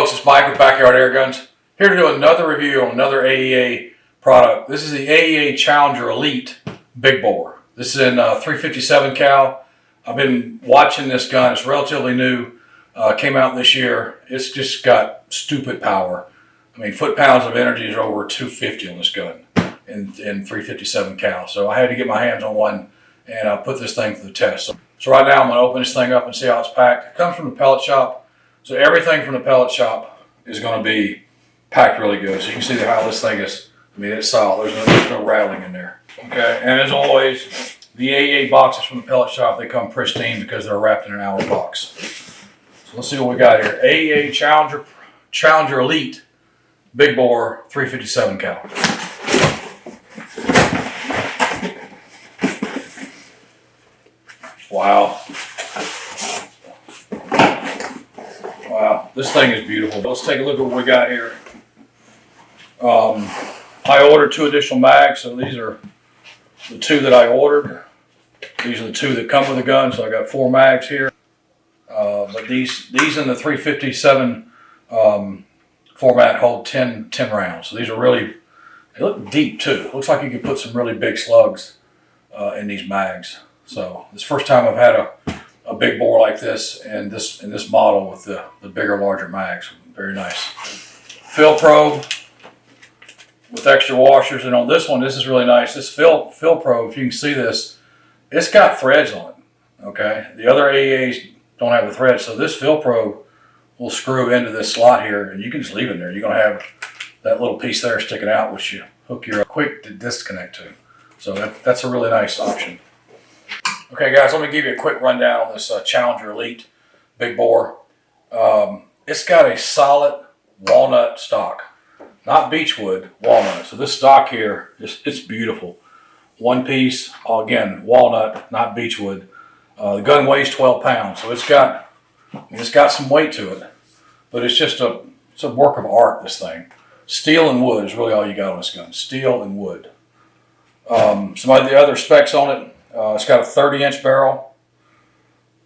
folks, it's Mike with Backyard Air Guns. Here to do another review on another AEA product. This is the AEA Challenger Elite Big Bore. This is in 357 cal. I've been watching this gun. It's relatively new. Came out this year. It's just got stupid power. I mean, foot-pounds of energy is over 250 on this gun in 357 cal. So I had to get my hands on one and put this thing to the test. So right now I'm going to open this thing up and see how it's packed. It comes from the pellet shop. So everything from the pellet shop is going to be packed really good. So you can see how this thing is, I mean, it's solid. There's no rattling in there. Okay, and as always, the AEA boxes from the pellet shop, they come pristine because they're wrapped in an hour box. So let's see what we got here. AEA Challenger Elite Big Bore 357 cal. Wow. Wow, this thing is beautiful. Let's take a look at what we got here. I ordered 2 additional mags, so these are the 2 that I ordered. These are the 2 that come with the gun, so I got 4 mags here. But these in the 357 format hold 10 rounds. So these are really, they look deep too. Looks like you could put some really big slugs in these mags. So this is the first time I've had a big bore like this and this model with the bigger, larger mags. Very nice. Fill probe with extra washers, and on this one, this is really nice. This fill probe, if you can see this, it's got threads on it. Okay, the other AEAs don't have the threads, so this fill probe will screw into this slot here, and you can just leave it there. You're going to have that little piece there sticking out, which you hook your quick to disconnect to. So that's a really nice option. Okay guys, let me give you a quick rundown on this Challenger Elite Big Bore. It's got a solid walnut stock, not beechwood, walnut. So this stock here, it's beautiful. One piece, again, walnut, not beechwood. The gun weighs 12 pounds, so it's got some weight to it, but it's a work of art, this thing. Steel and wood is really all you got on this gun, steel and wood. Some of the other specs on it, it's got a 30-inch barrel,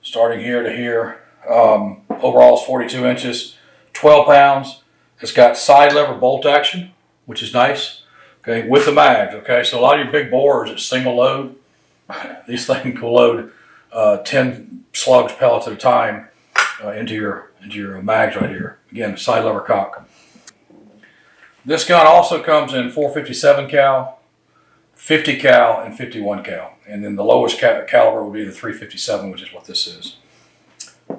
starting here to here. Overall it's 42 inches, 12 pounds. It's got side lever bolt action, which is nice. Okay, with the mags. Okay, so a lot of your big bores, it's single load. These things can load 10 slugs, pellets at a time into your mags right here. Again, side lever cock. This gun also comes in 457 cal, 50 cal, and 51 cal. And then the lowest caliber would be the 357, which is what this is.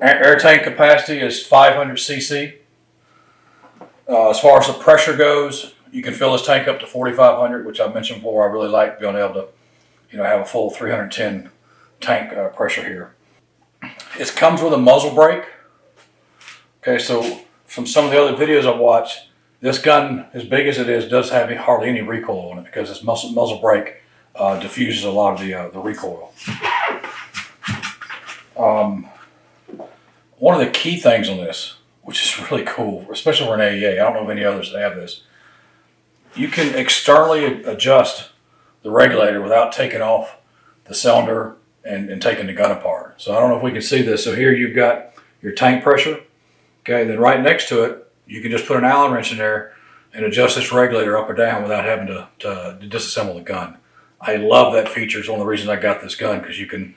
Air tank capacity is 500 cc. As far as the pressure goes, you can fill this tank up to 4,500, which I mentioned before. I really like being able to, have a full 310 tank pressure here. It comes with a muzzle brake. Okay, so from some of the other videos I've watched, this gun, as big as it is, does have hardly any recoil on it because this muzzle brake diffuses a lot of the recoil. One of the key things on this, which is really cool, especially for an AEA, I don't know of any others that have this, you can externally adjust the regulator without taking off the cylinder and taking the gun apart. So I don't know if we can see this. So here you've got your tank pressure. Okay, then right next to it, you can just put an Allen wrench in there and adjust this regulator up or down without having to disassemble the gun. I love that feature. It's one of the reasons I got this gun, because you can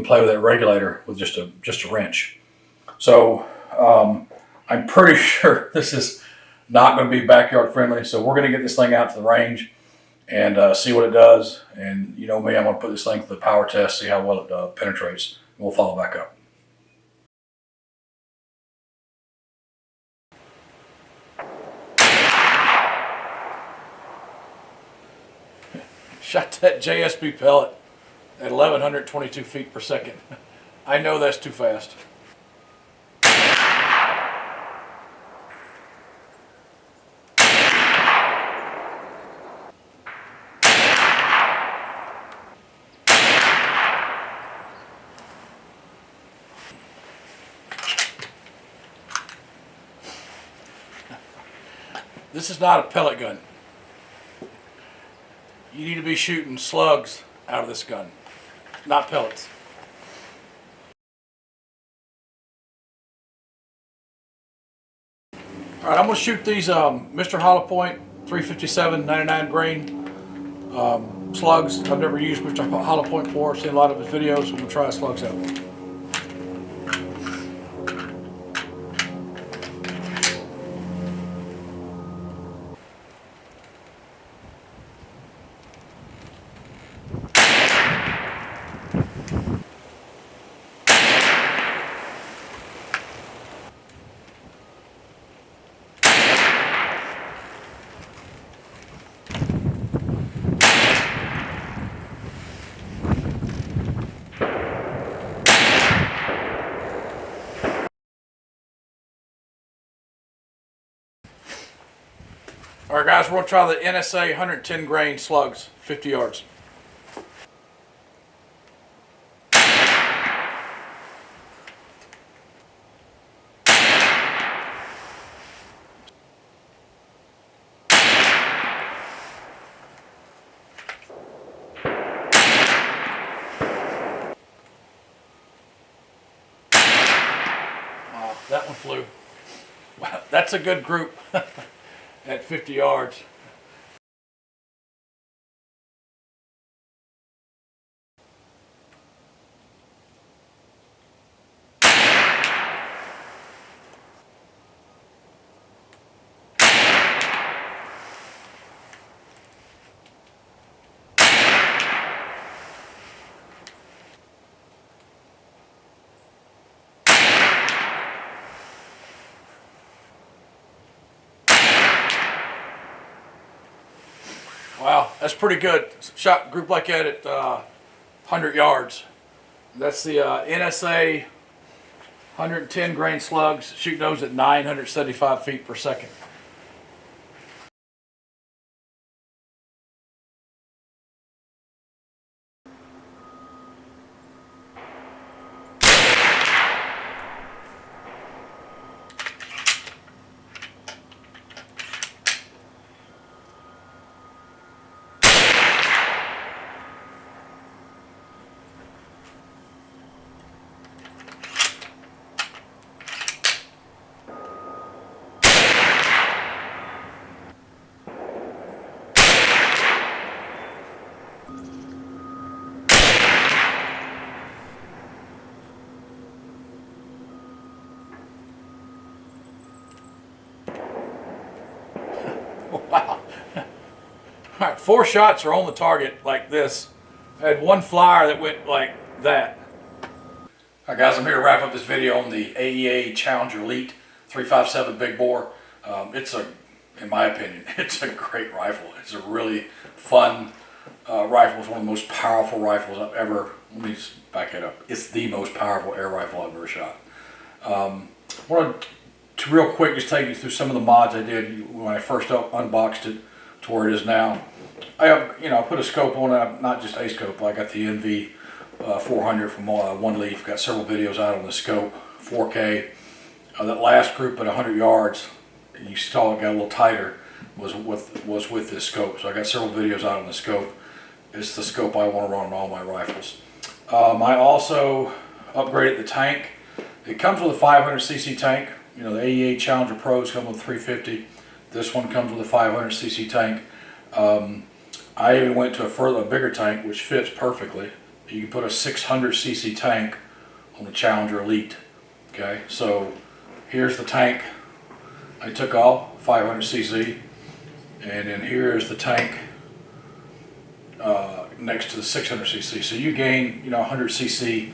play with that regulator with just a wrench. So I'm pretty sure this is not going to be backyard friendly. So we're going to get this thing out to the range and see what it does. And you know me, I'm going to put this thing to the power test, see how well it penetrates. We'll follow back up. Shot that JSB pellet at 1,122 feet per second. I know that's too fast. This is not a pellet gun. You need to be shooting slugs out of this gun, not pellets. All right, I'm gonna shoot these Mr. Hollow Point 357 99 grain slugs. I've never used Mr. Hollow Point before. I've seen a lot of his videos. I'm gonna try his slugs out. All right, guys, we're gonna try the NSA 110 grain slugs, 50 yards. That one flew. Wow, that's a good group at 50 yards. Wow, that's pretty good. Shot group like that at 100 yards. That's the NSA 110 grain slugs. Shooting those at 975 feet per second. Wow. All right, 4 shots are on the target like this. I had one flyer that went like that. All right, guys, I'm here to wrap up this video on the AEA Challenger Elite 357 Big Bore. In my opinion, it's a great rifle. It's a really fun rifle. It's one of the most powerful rifles I've ever, let me just back it up. It's the most powerful air rifle I've ever shot. I want to real quick just take you through some of the mods I did when I first unboxed it to where it is now. I put a scope on it, not just a scope. I got the NV 400 from One Leaf. Got several videos out on the scope, 4K. That last group at 100 yards, you saw it got a little tighter, was with this scope. So I got several videos out on the scope. It's the scope I want to run on all my rifles. I also upgraded the tank. It comes with a 500cc tank. You know, the AEA Challenger Pros come with 350. This one comes with a 500cc tank. I even went to a bigger tank, which fits perfectly. You can put a 600cc tank on the Challenger Elite. Okay, so here's the tank I took off, 500cc, and then here's the tank next to the 600cc. So you gain, 100cc,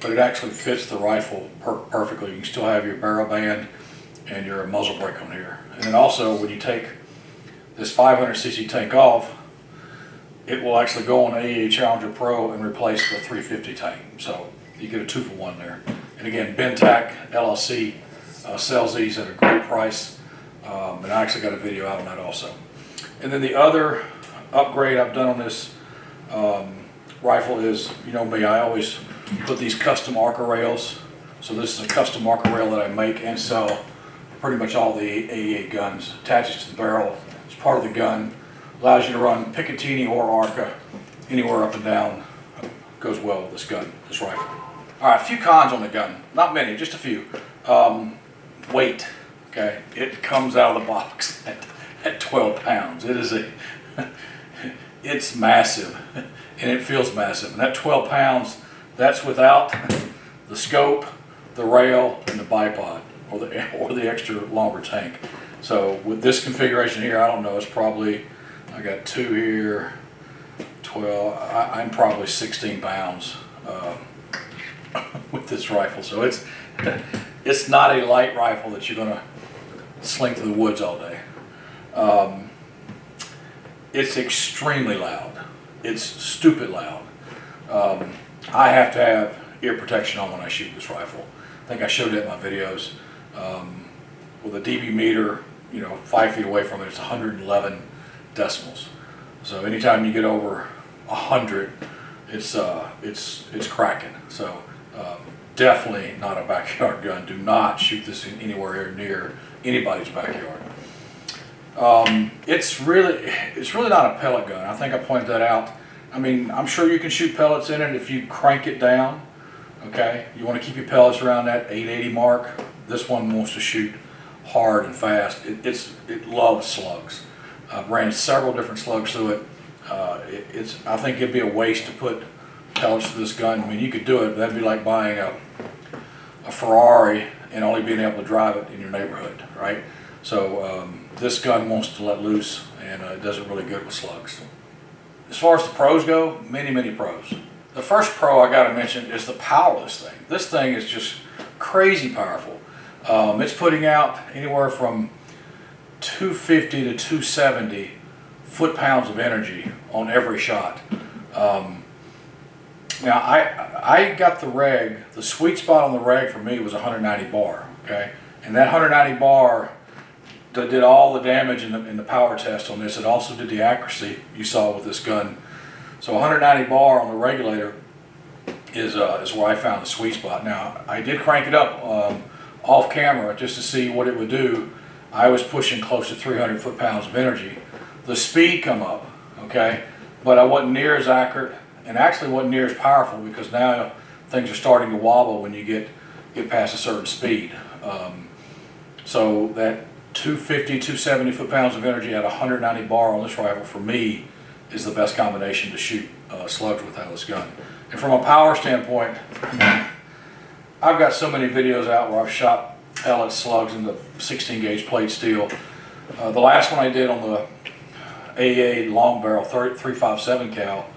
but it actually fits the rifle perfectly. You can still have your barrel band and your muzzle brake on here. And then also, when you take this 500cc tank off, it will actually go on the AEA Challenger Pro and replace the 350 tank. So you get a 2-for-1 there. And again, Bentac LLC sells these at a great price. And I actually got a video out on that also. And then the other upgrade I've done on this rifle is, you know me, I always put these custom Arca rails. So this is a custom Arca rail that I make and sell for pretty much all the AEA guns. Attaches to the barrel, it's part of the gun. Allows you to run Picatinny or Arca anywhere up and down. Goes well with this gun, this rifle. All right, a few cons on the gun. Not many, just a few. Weight. Okay, it comes out of the box at 12 pounds. It is it's massive, and it feels massive. And that 12 pounds, that's without the scope, the rail, and the bipod, or the extra longer tank. So with this configuration here, I don't know, it's probably, I got 2 here, 12, I'm probably 16 pounds with this rifle. So it's not a light rifle that you're gonna sling through the woods all day. It's extremely loud. It's stupid loud. I have to have ear protection on when I shoot this rifle. I think I showed it in my videos. With a dB meter, 5 feet away from it, it's 111 decibels. So anytime you get over 100, it's cracking. So definitely not a backyard gun. Do not shoot this anywhere near anybody's backyard. It's really not a pellet gun. I think I pointed that out. I mean, I'm sure you can shoot pellets in it if you crank it down. Okay, you want to keep your pellets around that 880 mark. This one wants to shoot hard and fast. It loves slugs. I've ran several different slugs through it. I think it'd be a waste to put pellets to this gun. I mean, you could do it, but that'd be like buying a Ferrari and only being able to drive it in your neighborhood, right? So this gun wants to let loose, and it does it really good with slugs. As far as the pros go, many pros. The first pro I got to mention is the power of this thing. This thing is just crazy powerful. It's putting out anywhere from 250 to 270 foot-pounds of energy on every shot. Now I got the reg, the sweet spot on the reg for me was 190 bar, okay? And that 190 bar did all the damage in the power test on this. It also did the accuracy you saw with this gun. So 190 bar on the regulator is where I found the sweet spot. Now I did crank it up off camera just to see what it would do. I was pushing close to 300 foot-pounds of energy. The speed come up, okay, but I wasn't near as accurate, and actually wasn't near as powerful, because now things are starting to wobble when you get past a certain speed. So that 250, 270 foot-pounds of energy at 190 bar on this rifle, for me, is the best combination to shoot slugs with out of this gun. And from a power standpoint, I've got so many videos out where I've shot pellet slugs in the 16 gauge plate steel. The last one I did on the AEA long barrel 357 cal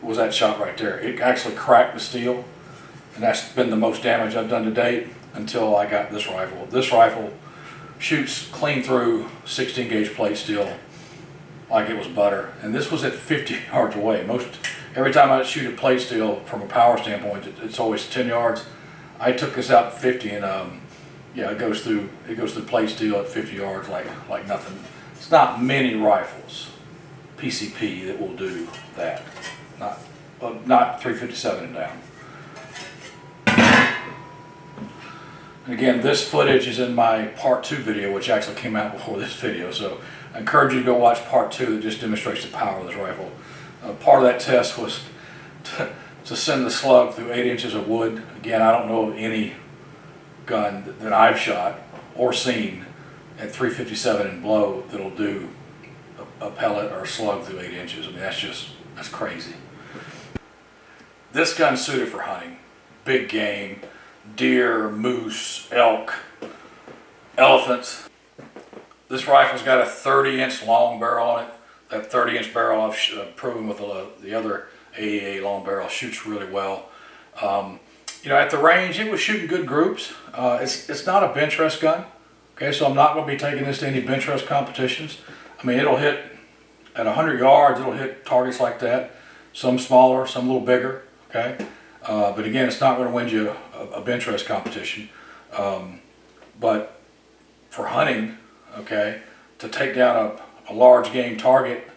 was that shot right there. It actually cracked the steel, and that's been the most damage I've done to date until I got this rifle. This rifle shoots clean through 16 gauge plate steel like it was butter, and this was at 50 yards away. Every time I shoot at plate steel from a power standpoint, it's always 10 yards. I took this out at 50, and yeah, it goes through plate steel at 50 yards like nothing. It's not many rifles, PCP, that will do that. Not 357 and down. And again, this footage is in my part 2 video, which actually came out before this video. So I encourage you to go watch part 2 that just demonstrates the power of this rifle. Part of that test was to send the slug through 8 inches of wood. Again, I don't know of any gun that I've shot or seen at 357 and below that'll do a pellet or a slug through 8 inches. I mean, that's crazy. This gun's suited for hunting. Big game, deer, moose, elk, elephants. This rifle's got a 30-inch long barrel on it. That 30-inch barrel I've proven with the other AEA long barrel shoots really well. At the range, it was shooting good groups. It's not a bench rest gun. Okay, so I'm not going to be taking this to any bench rest competitions. I mean, it'll hit at 100 yards, it'll hit targets like that. Some smaller, some a little bigger, okay? But again, it's not going to win you a bench rest competition. But for hunting, okay, to take down a large game target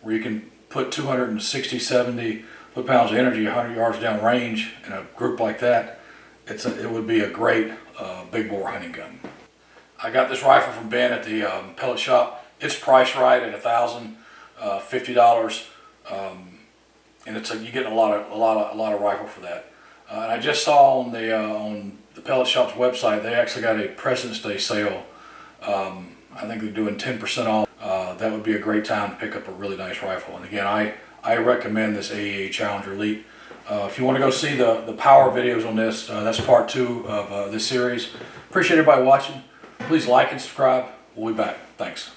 where you can put 260, 70 foot-pounds of energy 100 yards down range in a group like that, it would be a great big bore hunting gun. I got this rifle from Ben at the pellet shop. It's priced right at $1,050, and you're getting a lot of rifle for that. And I just saw on the pellet shop's website they actually got a President's Day sale I think they're doing 10% off. That would be a great time to pick up a really nice rifle. And again, I recommend this AEA Challenger Elite. If you want to go see the power videos on this, that's part 2 of this series. Appreciate everybody watching. Please like and subscribe. We'll be back. Thanks.